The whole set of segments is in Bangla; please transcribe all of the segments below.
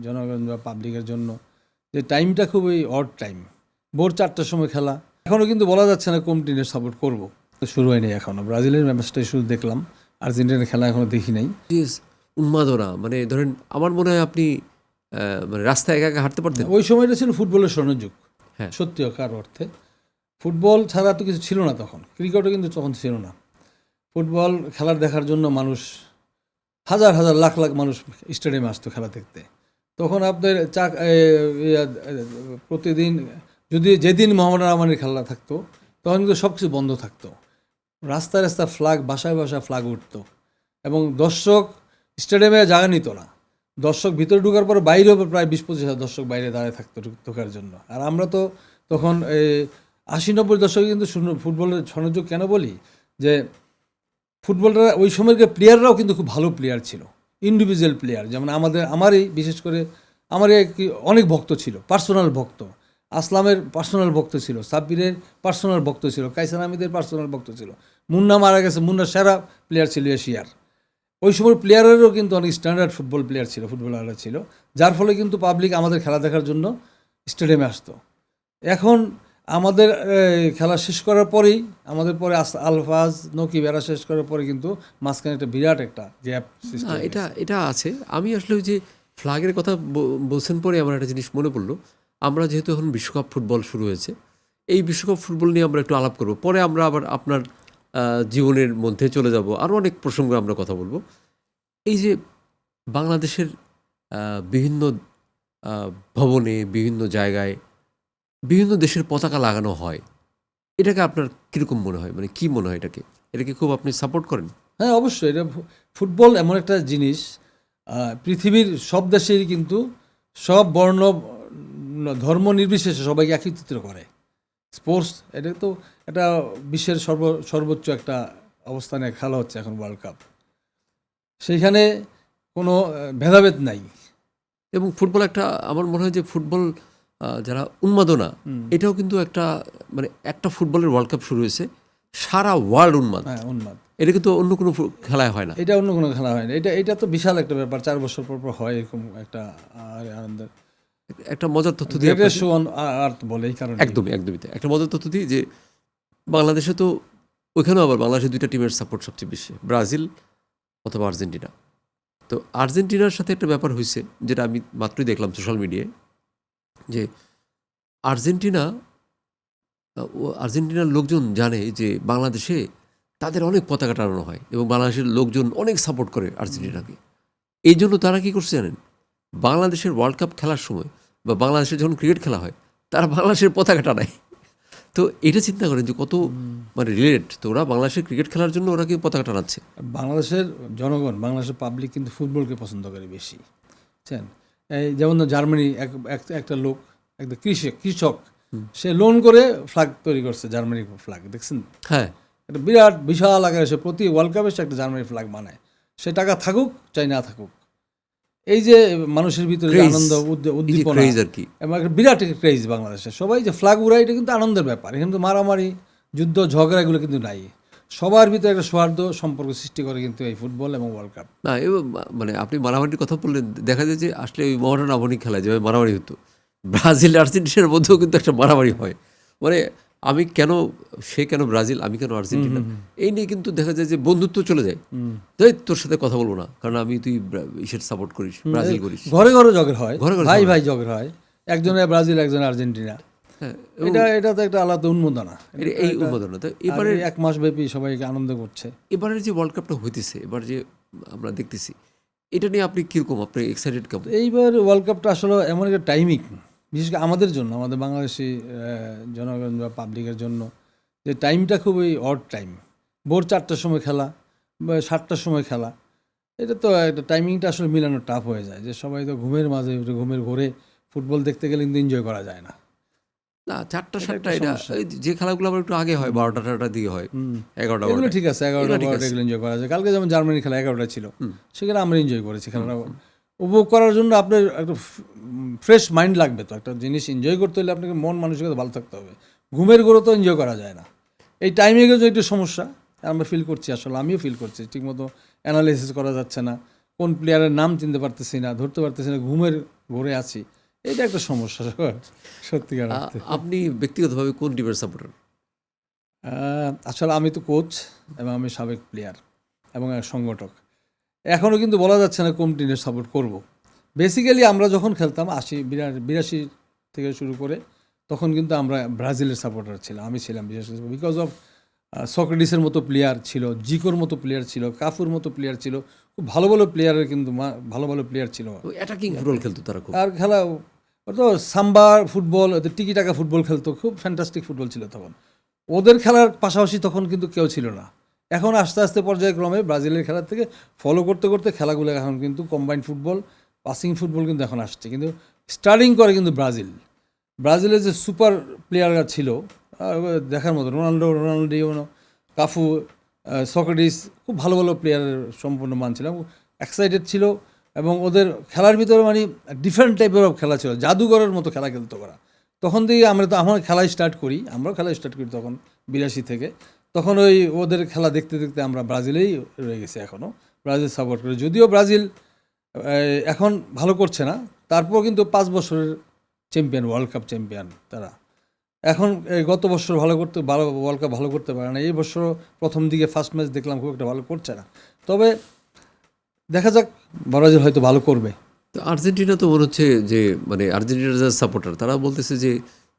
জনগণ বা পাবলিকের জন্য যে টাইমটা খুবই অড টাইম। ভোর 4টার সময় খেলা, এখনও কিন্তু বলা যাচ্ছে না কোন টিমের সাপোর্ট করব। শুরু হয়নি এখনও, ব্রাজিলের ম্যাচটাই শুধু দেখলাম, আর্জেন্টিনার খেলা এখনও দেখি নাই। উন্মাদনা, মানে ধরেন আমার মনে হয় আপনি মানে রাস্তায় একা একা হাঁটতে পারতেন। ওই সময়টা ছিল ফুটবলের স্বর্ণযুগ, হ্যাঁ, সত্যিকার অর্থে। ফুটবল ছাড়া তো কিছু ছিল না তখন, ক্রিকেটও কিন্তু তখন ছিল না। ফুটবল খেলার দেখার জন্য মানুষ হাজার হাজার লাখ লাখ মানুষ স্টেডিয়ামে আসতো খেলা দেখতে। তখন আপনার প্রতিদিন যদি যেদিন মোহামেডান আমিনের খেলা থাকতো তখন কিন্তু সব কিছু বন্ধ থাকতো, রাস্তায় রাস্তায় ফ্ল্যাগ, বাসায় বাসায় ফ্ল্যাগ উঠতো, এবং দর্শক স্টেডিয়ামে জায়গা নিত না। দর্শক ভিতরে ঢোকার পরে বাইরেও প্রায় 20-25 হাজার দর্শক বাইরে দাঁড়িয়ে থাকতো ঢোকার জন্য। আর আমরা তো তখন 80-90 দশকে কিন্তু ফুটবলের স্বর্ণযুগ কেন বলি, যে ফুটবলটা ওই সময়কার প্লেয়াররাও কিন্তু খুব ভালো প্লেয়ার ছিল, ইন্ডিভিজুয়াল প্লেয়ার। যেমন আমারই বিশেষ করে আমারই অনেক ভক্ত ছিল, পার্সোনাল ভক্ত। আসলামের পার্সোনাল ভক্ত ছিল, সাব্বিরের পার্সোনাল ভক্ত ছিল, কাইসার আহমেদের পার্সোনাল ভক্ত ছিল। মুন্না মারা গেছে, মুন্না সেরা প্লেয়ার ছিল এশিয়ার। ওই সময় প্লেয়ারেরও কিন্তু অনেক স্ট্যান্ডার্ড ফুটবল প্লেয়ার ছিল, ফুটবলাররা ছিল, যার ফলে কিন্তু পাবলিক আমাদের খেলা দেখার জন্য স্টেডিয়ামে আসতো। এখন আমাদের খেলা শেষ করার পরেই, আমাদের পরে আলফাজ, নকিব এরা শেষ করার পরে কিন্তু মাঝখানে একটা বিরাট একটা গ্যাপ সৃষ্টি হয়ে গেছে। এটা আছে। আমি আসলে ওই যে ফ্ল্যাগের কথা বলছেন পরে আমার একটা জিনিস মনে পড়লো। আমরা যেহেতু এখন বিশ্বকাপ ফুটবল শুরু হয়েছে, এই বিশ্বকাপ ফুটবল নিয়ে আমরা একটু আলাপ করব, পরে আমরা আবার আপনার জীবনের মধ্যে চলে যাব, আরও অনেক প্রসঙ্গে আমরা কথা বলবো। এই যে বাংলাদেশের বিভিন্ন ভবনে, বিভিন্ন জায়গায় বিভিন্ন দেশের পতাকা লাগানো হয়, এটাকে আপনার কীরকম মনে হয়? মানে কি মনে হয় এটাকে খুব আপনি সাপোর্ট করেন? হ্যাঁ, অবশ্যই। এটা ফুটবল এমন একটা জিনিস, পৃথিবীর সব দেশেই কিন্তু সব বর্ণ ধর্ম নির্বিশেষে সবাইকে একত্রিত করে। স্পোর্টস এটা তো এটা বিশ্বের সর্বোচ্চ একটা অবস্থানে খেলা হচ্ছে এখন, ওয়ার্ল্ড কাপ। সেইখানে কোনো ভেদাভেদ নাই। এবং ফুটবল একটা, আমার মনে হয় যে ফুটবল যারা উন্মাদনা, এটাও কিন্তু একটা, মানে একটা ফুটবলের ওয়ার্ল্ড কাপ শুরু হয়েছে, সারা ওয়ার্ল্ড উন্মাদ। হ্যাঁ, উন্মাদ। এটা কিন্তু অন্য কোনো খেলায় হয় না। এটা অন্য কোনো খেলা হয় না। এটা তো বিশাল একটা ব্যাপার, 4 বছর পর পর হয় এরকম একটা আনন্দের। একটা মজার তথ্য দিয়ে আর্ট বলে এই কারণে। একদমই একটা মজার তথ্য দিই যে বাংলাদেশে তো, ওইখানেও আবার বাংলাদেশের 2টা টিমের সাপোর্ট সবচেয়ে বেশি, ব্রাজিল অথবা আর্জেন্টিনা। তো আর্জেন্টিনার সাথে একটা ব্যাপার হয়েছে, যেটা আমি মাত্রই দেখলাম সোশ্যাল মিডিয়ায়, যে আর্জেন্টিনার লোকজন জানে যে বাংলাদেশে তাদের অনেক পতাকা টানানো হয় এবং বাংলাদেশের লোকজন অনেক সাপোর্ট করে আর্জেন্টিনাকে। এই জন্য তারা কী করছে জানেন? বাংলাদেশের ওয়ার্ল্ড কাপ খেলার সময় বা বাংলাদেশের যখন ক্রিকেট খেলা হয়, তারা বাংলাদেশের পতাকা টানায়। তো এটা চিন্তা করেন যে কত মানে রিলেট। তো ওরা বাংলাদেশের ক্রিকেট খেলার জন্য ওরা কি পতাকা টানাচ্ছে। বাংলাদেশের জনগণ, বাংলাদেশের পাবলিক কিন্তু ফুটবলকে পছন্দ করে বেশি, বুঝছেন? এই যেমন জার্মানি একটা লোক, একটা কৃষক, সে লোন করে ফ্ল্যাগ তৈরি করছে, জার্মানির ফ্ল্যাগ দেখছেন? হ্যাঁ, একটা বিরাট বিশাল আকারে সে প্রতি ওয়ার্ল্ড কাপে সে একটা জার্মানির ফ্ল্যাগ বানায়। সে টাকা থাকুক চাই না থাকুক, এই যে মানুষের ভিতরে আনন্দ উদ্দীপনা আর কি, এবং একটা বিরাট ক্রেজ বাংলাদেশে। সবাই যে ফ্ল্যাগ উড়ায়, এটা কিন্তু আনন্দের ব্যাপার। এখানে তো মারামারি, যুদ্ধ, ঝগড়া এগুলো কিন্তু নাই। সবার ভিতরে একটা সৌহার্দ্য সম্পর্ক সৃষ্টি করে কিন্তু এই ফুটবল এবং ওয়ার্ল্ড কাপ। না মানে আপনি মারামারির কথা বললেন, দেখা যায় যে আসলে ওই মোহামেডান আমিনের খেলায় যেভাবে মারামারি হতো, ব্রাজিল আর্জেন্টিনার মধ্যেও কিন্তু একটা মারামারি হয়। মানে আমি কেন, সে কেন ব্রাজিল, আমি কেন আর্জেন্টিনা, এই নিয়ে কিন্তু দেখা যায় যে বন্ধুত্ব চলে যায়। তাই তোর সাথে কথা বলবো না, কারণ তুই ইসের সাপোর্ট করিস, ব্রাজিল করিস। ঘরে ঘরে ঝগড়া হয়, ভাই ঝগড়া হয়, একজনে ব্রাজিল একজন আর্জেন্টিনা। হ্যাঁ, এটা তো একটা আলাদা উন্মাদনা। এই উন্মাদনা তো এবারে 1 মাস ব্যাপী সবাইকে আনন্দ করছে। এবারের যে ওয়ার্ল্ড কাপটা হইতেছে, এবার যে আমরা দেখতেছি, এটা নিয়ে আপনি কীরকম, আপনি এক্সাইটেড কেমন? এইবার ওয়ার্ল্ড কাপটা আসলে এমন একটা টাইমিং, বিশেষ করে আমাদের জন্য, আমাদের বাংলাদেশি জনগণ বা পাবলিকের জন্য, যে টাইমটা খুবই অড টাইম। ভোর 4টার সময় খেলা বা 7টার সময় খেলা, এটা তো একটা টাইমিংটা আসলে মিলানো টাফ হয়ে যায়। যে সবাই তো ঘুমের মাঝে, ঘুমের ঘোরে ফুটবল দেখতে গেলে কিন্তু এনজয় করা যায় না। না, 4টা 7টা, এটা যে খেলাগুলো আবার একটু আগে হয়, 12টা দিকে হয়, 11টা, এগুলো ঠিক আছে, 11টা 12টা এগুলো এনজয় করা যায়। কালকে যেমন জার্মানির খেলা 11টা ছিল, সেখানে আমরা এনজয় করেছি। খেলাটা উপভোগ করার জন্য আপনার একটা ফ্রেশ মাইন্ড লাগবে। তো একটা জিনিস এনজয় করতে হলে আপনাকে মন মানসিকতা ভালো থাকতে হবে। ঘুমের ঘোরে তো এনজয় করা যায় না। এই টাইমিংয়ের জন্য একটু সমস্যা আমরা ফিল করছি, আসলে আমিও ফিল করছি। ঠিকমতো অ্যানালাইসিস করা যাচ্ছে না, কোন প্লেয়ারের নাম চিনতে পারতেছি না, ধরতে পারতেছি না, ঘুমের ঘুরে আছি, এটা একটা সমস্যা সত্যিকার অর্থে। আপনি ব্যক্তিগতভাবে কোন টিমের সাপোর্টার? আসলে আমি তো কোচ এবং আমি সাবেক প্লেয়ার এবং এক সংগঠক। এখনও কিন্তু বলা যাচ্ছে না কোন টিমের সাপোর্ট করব। বেসিক্যালি আমরা যখন খেলতাম 82 থেকে শুরু করে, তখন কিন্তু আমরা ব্রাজিলের সাপোর্টার ছিলাম, আমি ছিলাম বিশেষ করে বিকজ অফ সক্রেটিসের মতো প্লেয়ার ছিল, জিকোর মতো প্লেয়ার ছিল, কাফুর মতো প্লেয়ার ছিল, খুব ভালো ভালো প্লেয়ারের কিন্তু ভালো ভালো প্লেয়ার ছিল। অ্যাটাকিং ফুটবল খেলতো তারা খুব। আর খেলা তো সাম্বা ফুটবল, টিকি টাকা ফুটবল খেলতো, খুব ফ্যান্টাস্টিক ফুটবল ছিল তখন। ওদের খেলার পাশাপাশি তখন কিন্তু কেউ ছিল না। এখন আস্তে আস্তে পর্যায়ক্রমে ব্রাজিলের খেলার থেকে ফলো করতে করতে খেলাগুলো এখন কিন্তু কম্বাইন্ড ফুটবল, পাসিং ফুটবল কিন্তু এখন আসছে, কিন্তু স্টার্টিং করে কিন্তু ব্রাজিলের যে সুপার প্লেয়াররা ছিল দেখার মতো, রোনাল্ডিনো, কাফু, সক্রেটিস, খুব ভালো ভালো প্লেয়ারের সম্পূর্ণ মান ছিল, এক্সাইটেড ছিল এবং ওদের খেলার ভিতরে মানে ডিফারেন্ট টাইপের খেলা ছিল, জাদুঘরের মতো খেলা খেলতো ওরা। তখন থেকে আমার খেলা স্টার্ট করি, আমরাও খেলা স্টার্ট করি তখন 82 থেকে। তখন ওই ওদের খেলা দেখতে দেখতে আমরা ব্রাজিলেই রয়ে গেছি, এখনও ব্রাজিল সাপোর্ট করি। যদিও ব্রাজিল এখন ভালো করছে না, তারপর কিন্তু 5 বছরের চ্যাম্পিয়ন, ওয়ার্ল্ড কাপ চ্যাম্পিয়ন তারা। এখন গত বছর ওয়ার্ল্ড কাপ ভালো করতে পারে না, এই বছর প্রথম দিকে ফার্স্ট ম্যাচ দেখলাম খুব একটা ভালো করছে না। তবে দেখা যাক, ব্রাজিল হয়তো ভালো করবে। তো আর্জেন্টিনা তো মনে হচ্ছে যে মানে আর্জেন্টিনার যারা সাপোর্টার তারা বলতেছে যে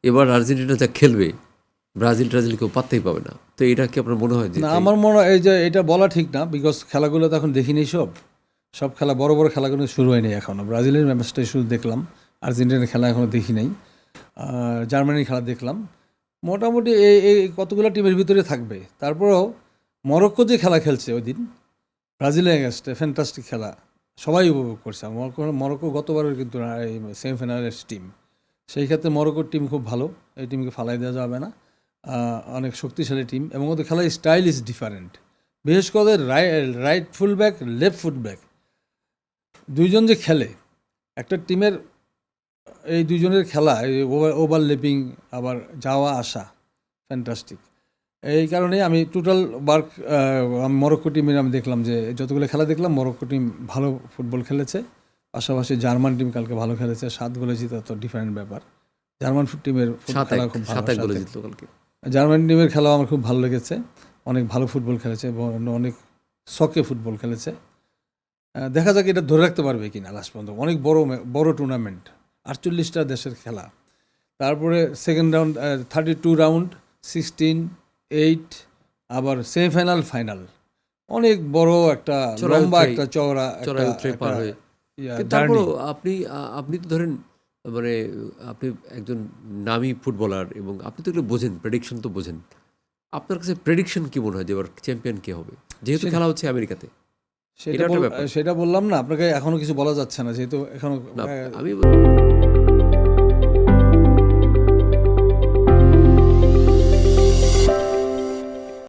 এবার আর্জেন্টিনা যা খেলবে ব্রাজিল কেউ পাত্তেই পাবে না। তো এটা কি আপনার মনে হয় যে না, আমার মনে হয় এই যে এটা বলা ঠিক না, বিকজ খেলাগুলো তো এখন দেখিনি, সব খেলা বড় বড় খেলাগুলো শুরু হয়নি এখনও। ব্রাজিলের ম্যাচটাই শুরু দেখলাম, আর্জেন্টিনার খেলা এখনও দেখি নাই, জার্মানির খেলা দেখলাম। মোটামুটি এই কতগুলো টিমের ভিতরে থাকবে। তারপরেও মরক্কো যে খেলা খেলছে ওই দিন ব্রাজিলের এগেনস্টে, ফ্যান্টাস্টিক খেলা, সবাই উপভোগ করছে। মরক্কো গতবারের কিন্তু সেমিফাইনালের টিম, সেই ক্ষেত্রে মরক্কোর টিম খুব ভালো, এই টিমকে ফালাই দেওয়া যাবে না, অনেক শক্তিশালী টিম এবং ওদের খেলার স্টাইল ইজ ডিফারেন্ট। বিশেষ করে right full back, left foot back দুইজন যে খেলে একটা টিমের, এই দুজনের খেলা, ওভারল্যাপিং, আবার যাওয়া আসা, ফ্যান্টাস্টিক। এই কারণেই আমি টোটাল মরক্কো টিমের আমি দেখলাম যে যতগুলো খেলা দেখলাম মরক্কো টিম ভালো ফুটবল খেলেছে। পাশাপাশি জার্মান টিম কালকে ভালো খেলেছে, 7 গোলে জিতা তো ডিফারেন্ট ব্যাপার। জার্মান টিমের খেলা খুব ভালো, 7-1 গোলে জিতলো কালকে। জার্মান টিমের খেলাও আমার খুব ভালো লেগেছে, অনেক ভালো ফুটবল খেলেছে এবং অনেক শখে ফুটবল খেলেছে। দেখা যাক এটা ধরে রাখতে পারবে কিনা লাস্ট পর্যন্ত। অনেক বড় টুর্নামেন্ট, 48টা দেশের খেলা, তারপরে সেকেন্ড রাউন্ড 32 রাউন্ড, 16, 8, আবার সেমিফাইনাল, ফাইনাল, অনেক বড় একটা লম্বা একটা চওড়া পার হয়ে। তারপর আপনি তো ধরেন মানে আপনি একজন নামী ফুটবলার এবং আপনি তো এগুলো বোঝেন, প্রেডিকশন তো বোঝেন। আপনার কাছে প্রেডিকশন কি মনে হয় যে এবার চ্যাম্পিয়ন কে হবে, যেহেতু খেলা হচ্ছে আমেরিকাতে? সেটা বললাম না আপনাকে, এখনো কিছু বলা যাচ্ছে না, যেহেতু এখনো আমি